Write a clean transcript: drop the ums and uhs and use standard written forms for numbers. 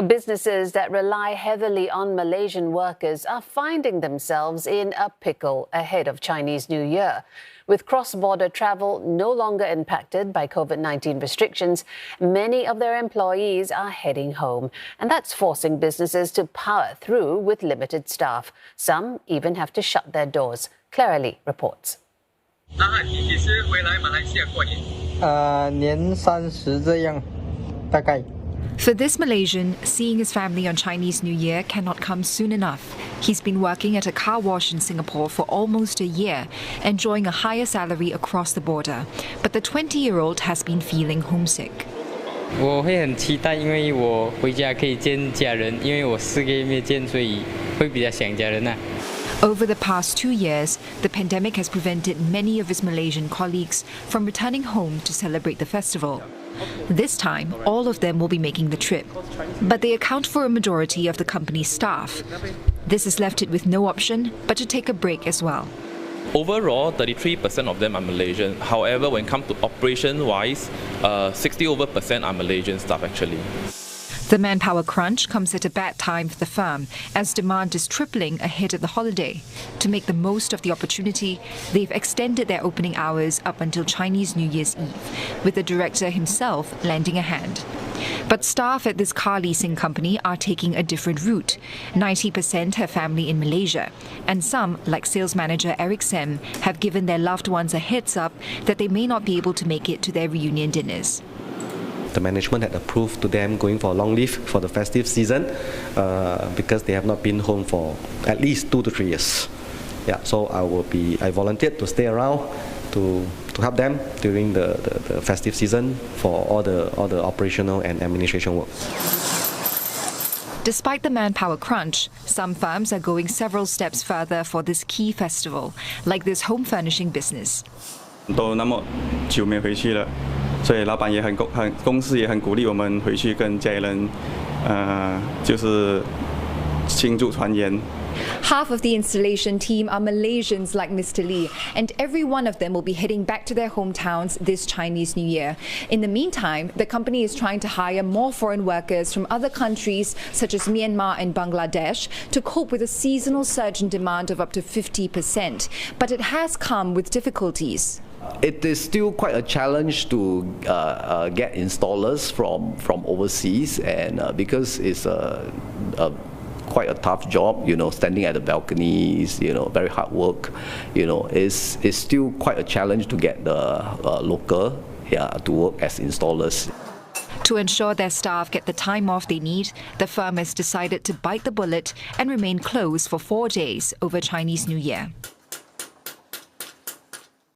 Businesses that rely heavily on Malaysian workers are finding themselves in a pickle ahead of Chinese New Year. With cross-border travel no longer impacted by COVID-19 restrictions, many of their employees are heading home. And that's forcing businesses to power through with limited staff. Some even have to shut their doors. Clara reports. 那汉你几时回来马来西亚过年？年30这样，大概。 For this Malaysian, seeing his family on Chinese New Year cannot come soon enough. He's been working at a car wash in Singapore for almost a year, enjoying a higher salary across the border. But the 20-year-old has been feeling homesick. 我会很期待，因为我回家可以见家人，因为我4个月没见，所以会比较想家人呐。 Over the past 2 years, the pandemic has prevented many of his Malaysian colleagues from returning home to celebrate the festival. This time, all of them will be making the trip, but they account for a majority of the company's staff. This has left it with no option but to take a break as well. Overall, 33% of them are Malaysian. However, when it comes to operation-wise, 60% are Malaysian staff actually. The manpower crunch comes at a bad time for the firm, as demand is tripling ahead of the holiday. To make the most of the opportunity, they've extended their opening hours up until Chinese New Year's Eve, with the director himself lending a hand. But staff at this car leasing company are taking a different route. 90% have family in Malaysia, and some, like sales manager Eric Sem, have given their loved ones a heads up that they may not be able to make it to their reunion dinners. The management had approved to them going for a long leave for the festive season because they have not been home for at least 2 to 3 years. Yeah, so I volunteered to stay around to help them during the festive season for all the operational and administration work. Despite the manpower crunch, some firms are going several steps further for this key festival, like this home furnishing business. 都那么久没回去了，所以老板也公司也很鼓励我们回去跟家人，就是庆祝团圆。 Half of the installation team are Malaysians like Mr. Lee, and every one of them will be heading back to their hometowns this Chinese New Year. In the meantime, the company is trying to hire more foreign workers from other countries such as Myanmar and Bangladesh to cope with a seasonal surge in demand of up to 50%. But it has come with difficulties. It is still quite a challenge to get installers from overseas, and because it's quite a tough job, standing at the balconies, very hard work, it's still quite a challenge to get the local to work as installers. To ensure their staff get the time off they need, the firm has decided to bite the bullet and remain closed for 4 days over Chinese New Year.